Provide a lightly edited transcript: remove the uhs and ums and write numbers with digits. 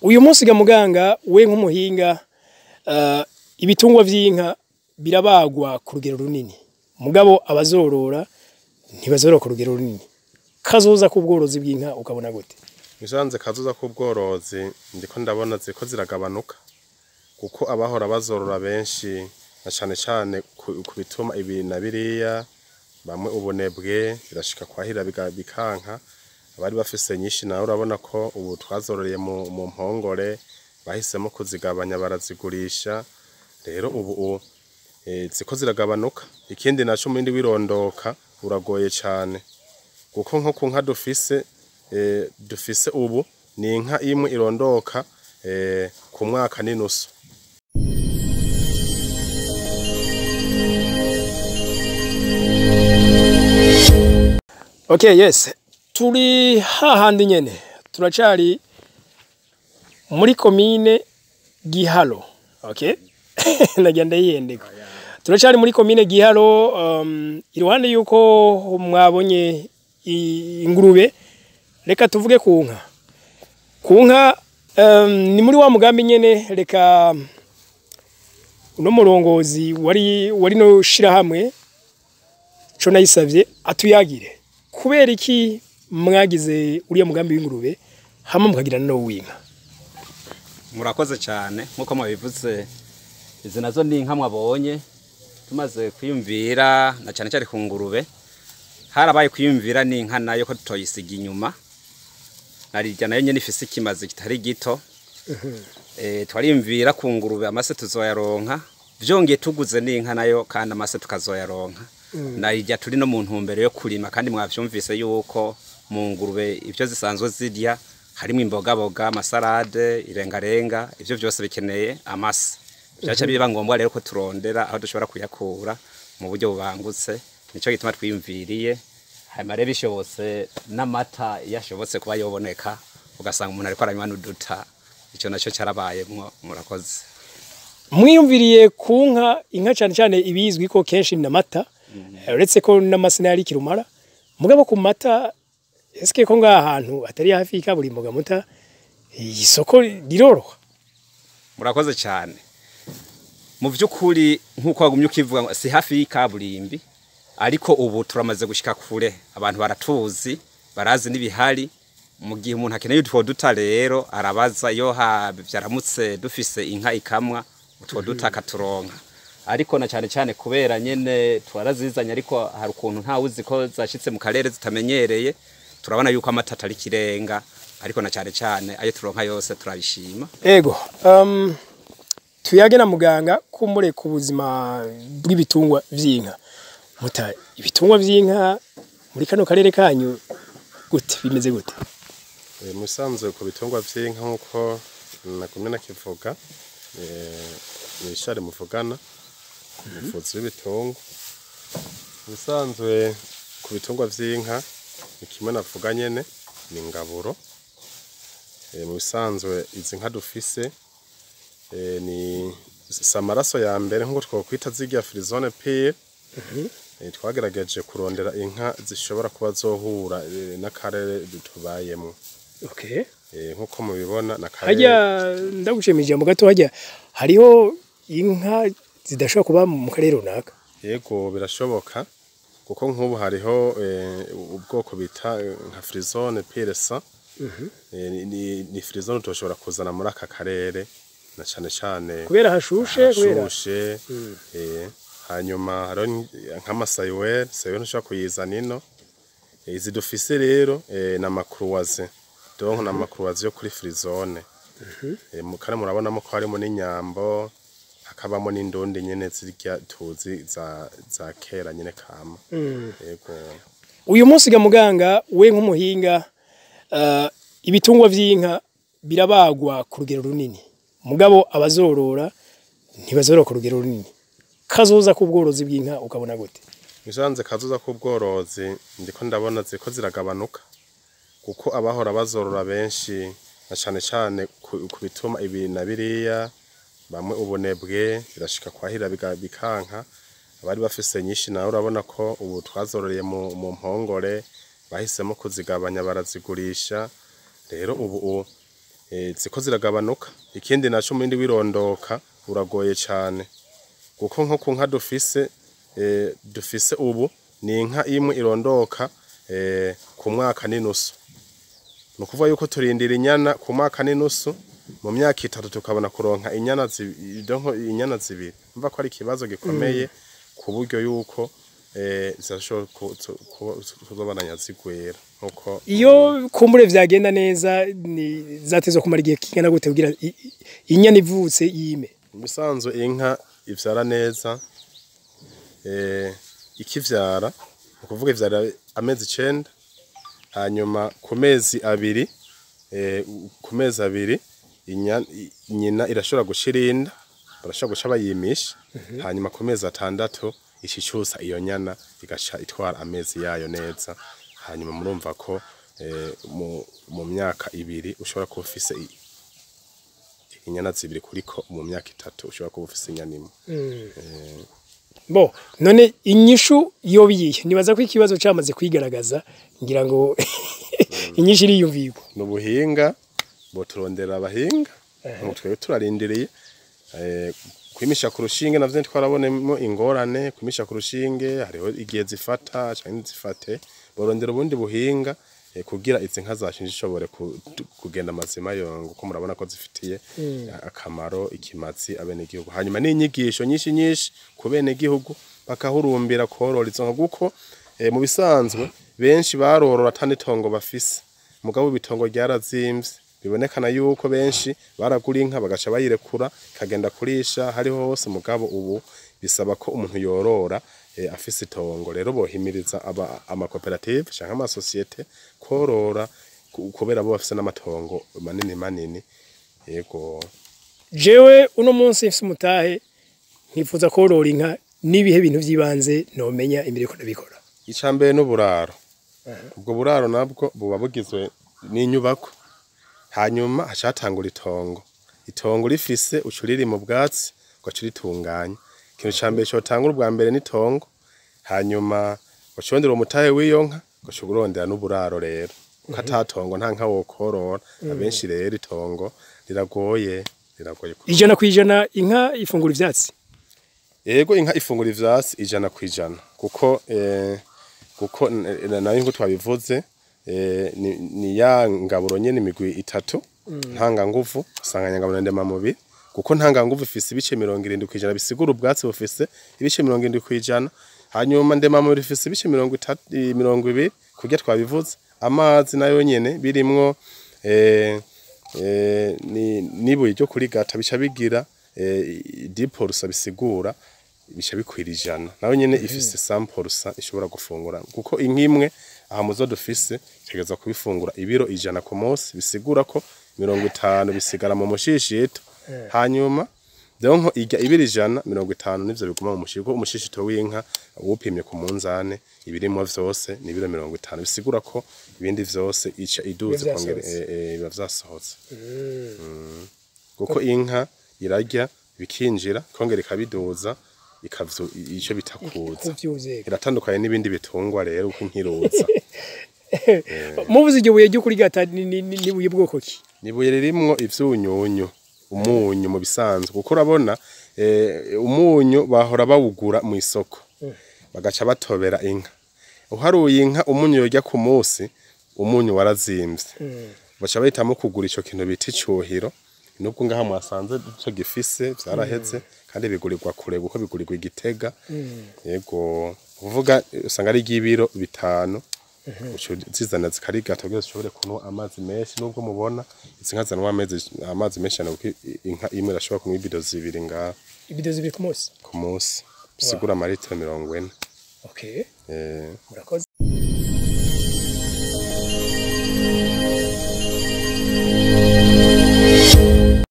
Uyu munsi ga muganga we nk'umuhinga ibitungwa vy'inka birabagwa ku rugero runini mugabo abazorora ntibazorora ku rugero runini kazoza ku bworozi bw'inka ukabona gute Bisanze kazoza ku bworozi ndiko ndabona ziko ziragabanuka kuko abahora bazorora benshi na cane ku bituma ibi na biriya bamwe ubunebwe birashika kwahira bikanka abari bafise nyinshi nawe urabona ko ubu twazororeye mu mpongore bahisemo kuzigabanya barazigurisha rero ubu ziko ziragabanuka ikindi naco mu bindi birondoka uragoye cane kuko nko ku nka dufise ubu ni inka imwe irondoka ku mwaka n'inusu. Okay, yes. Turi hahandi nyene. Turacari muri komine Giharo. Okay? Nagenda yiyendeka. Turacari muri komine Giharo iruhande yuko mwabonye ingurube reka tuvuge ku nka. Ku nka ni muri wa mugambi nyene reka uno murongozi wari no shira hamwe co nayisavye atuyagire. Kubera iki mwagize uriya mugambi w'ingurube hamwe mukagira no w'inka? Murakoze cyane nkuko mwabivuze izi nazo ni inka mwabonye tumaze kwiyumvira na cyane cyane ku ngurube harabaye kwiyumvira ni inka nayo ko tutoyisiga inyuma narijya nayo nyene ifise ikimazi kitari gito twariyumvira ku ngurube amase tuzoyaronka vyongeye tuguze ni inka nayo kandi amase tukazoyaronka narijya turi no mu ntumbero yo kurima kandi mwavyumvise yuko mu ngurube ivyo zisanzwe zirya harimo imboga amasalade irengarenga ivyo byose bikeneye amase byaca biba ngombwa rero ko turondera aho dushobora kuyakura mu buryo bubangutse nico gituma twiyumviriye hamare bishobotse n'amata yashobotse kuba yoboneka ugasanga umuntu ariko aranywa n'uduta ico naco cyarabaye murakoze mwiyumviriye ku inka cyane cyane ibizwi ko kenshi n'amata uretse ko n'amasina yari kirumara mugabo ku mata eske ko nga ahantu atari hafi kaburimbo gamuta isoko riroroha murakoze cyane mu byukuri nkuko wagumye ukivuga si hafi kaburimbi ariko ubu turamaze gushika kure abantu baratuzi barazi n'ibihari mu gihe umuntu akeneye utwo duta rero arabaza yo byaramutse dufise inka ikamwa utwo duta katuronka ariko na cyane cyane kubera nyene twarazizanye ariko hari ukuntu nta uzi ko zashitse mu karere zitamenyereye turabona yuko amatata ari kirenga ariko na cyane cyane ayo turonka yose turabishima ego tuyage na muganga kumure ku buzima bw'ibitungwa vy'inka muta ibitungwa vy'inka muri kano karere kanyu gute bimeze gute musanzwe ku bitungwa vy'inka nkuko nakumwe nakivuga nishare muvugana umuvuzi w'ibitungwa musanzwe ku bitungwa vy'inka ni kimwe navuga nyene ni ngaburo mu bisanzwe izi nka dufise ni samaraso ya mbere nkuko twokwita zirya frizone pire twagerageje kurondera inka zishobora kuba zohura n'akarere dutubayemo okay nkuko mubibona nakarere hajya ndagushemije mu gato hajya hariho inka zidashobora kuba mu karere runaka yego birashoboka kuko nk'ubu hariho ubwoko bita nka frizone pire sa ni frizone tushobora kuzana muri aka karere na cyane kubera hashushe hanyuma haro nk'amasayiwe sayiwe ntushobora kuyizana ino izi dufise rero na makruwaze donc na makruwaze yo kuri frizone mukare murabonamo ko harimo n'inyambo hakabamo n'indundi nyene zirya tuzi za kera nyene kama yego uyu munsi ga muganga we nk'umuhinga ibitungwa vy'inka birabagwa ku rugero runini mugabo abazorora ntibazorora ku rugero runini kazoza ku bworozi bw'inka ukabona gute bisanze kazoza ku bworozi ndiko ndabona ziko ziragabanuka kuko abahora bazorora benshi na cyane ku bituma ibi na biriya bamwe ubunebwe birashika kwahira bikanka abari bafise nyinshi nawe urabona ko ubu twazororeye mu mpongore bahisemo kuzigabanya barazigurisha rero ubu ziko ziragabanuka. Ikindi naco mu bindi wirondoka uragoye cyane kuko nko ku nka dufise ubu ni inka imwe irondoka ku mwaka n'inusu. Ni ukuvuga yuko turindira inyana ku mwaka n'inusu, mu myaka 3 tukabona kuronka inyana zibiri. Umva ko ari ikibazo gikomeye ku buryo yuko zashobora kuzobananya zigwera. Nkuko iyo kumbure vyagenda neza zatezwe kumara igihe kingana gute kugira inyana ivutse yime? Musanzwe inka ivyara neza, ikivyara ukuvuga ivyara amezi 9, hanyuma ku mezi abiri nyina irashobora gushirinda, barashobora guca bayimisha, hanyuma ku mezi 6 ishicusa iyo nyana igaca itwara amezi yayo neza. Hanyuma murumva ko mu myaka 2 ushobora kuba ufise inyana zibiri kuriko mu myaka 3 ushobora kuba ufise inyana imwe. Bo none inyishu yobiye nibaza ko ikibazo cyamaze kwigaragaza ngira ngo inyishu iriyumvirwa n'ubuhinga bo turondera abahinga ngo twebwe turarindiriye kwimisha ku rushinge navyo twarabonemo ingorane. Kwimisha ku rushinge hariho igihe zifata cyane zifate, borondera ubundi buhinga kugira izi nka zacu zishobore kugenda amazima yongo ko murabona ko zifitiye akamaro ikimazi abene gihugu. Hanyuma n'inyigisho nyinshi ku bene gihugu bakahurumbira korora izo nka kuko mu bisanzwe benshi barorora atanitongo bafise, mugabo bitongo ryarazimvye. Bibonekana yuko benshi baragura inka bagaca bayirekura kagenda kurisha hariho hose, mugabo ubu bisaba ko umuntu yorora afise itongo. Rero bohimiriza amakoperative canke amasosiyete korora kubera bo bafise n'amatongo manini. Yego jewe uno munsi mfise umutahe nkifuza korora inka, nibihe bintu vyibanze nomenya imbere ko nabikora? Icambere n'uburaro. Ubwo buraro nabwo buba bugizwe n'inyubako, hanyuma hacatangura itongo rifise ucuriri mu bwatsi ugacuritunganya. Ikintu cambere cyotangura ubwa mbere n'itongo, hanyuma ucondera umutahe w'iyo nka ugacuburondera n'uburaro. Rero ukatatongo nta nka wokorora. Abenshi rero itongo riragoye. 100% inka ifungura ivyatsi. Yego inka ifungura ivyatsi 100% kuko nayo ngo twabivuze ni ya ngaburo nyene imigwi 3 ntanga nguvu usanganya ngaburo ndema mubiri kuko ntanga nguvu ifise ibice 70% bisigura ubwatsi bufise ibice 70%, hanyuma ndema mubiri ifise ibice 20 kurya twabivuze. Amazi nayo nyene birimwo nibuye ryo kuri gata bica bigira 10% bisigura bica bikwira 100. Nayo nyene ifise 100% ishobora gufungura kuko inkimwe aha muzo dufise tegeza kubifungura ibiro 100 ku munsi, bisigura ko 50 bisigara mu mushishito. Hanyuma donc ijya ibiro 150 nivyo biguma mu mushiko. Umushishito w'inka upimye ku munzane ibirimo vyose ni ibiro 50, bisigura ko ibindi vyose ica iduze kongera biba vyasohotse. Kuko inka irarya bikinjira kongera ikabiduza ikavyo ico bitakuza. Iratandukanye n'ibindi bitungwa rero uko nkiruza. Muvuze iryo buye ryo kuri gata ni buye bwoko ki? Ni buye ririmwo ivyunyunyu, umunyu mu bisanzwe kuko urabona umunyu bahora bawugura mu isoko bagaca batobera inka. Uharuye inka umunyu yorya ku munsi umunyu warazimvye. Baca bahitamo kugura ico kintu bita icuhiro, nubwo ngaha mwasanze cyo gifise vyaraheze kandi bigurirwa kure kuko bigurirwa Igitega. Yego uvuga usanga ari igibiro 5 zizana zikarigata kugira zishobore kunywa amazi menshi. Nubwo mubona izinka zanwa amazi menshi cyane kuko inka imwe irashobora kunywa ibido 2 ngaha. Ibido 2 ku munsi? Ku munsi bisigura amaritiro 40. Okay. Murakoze.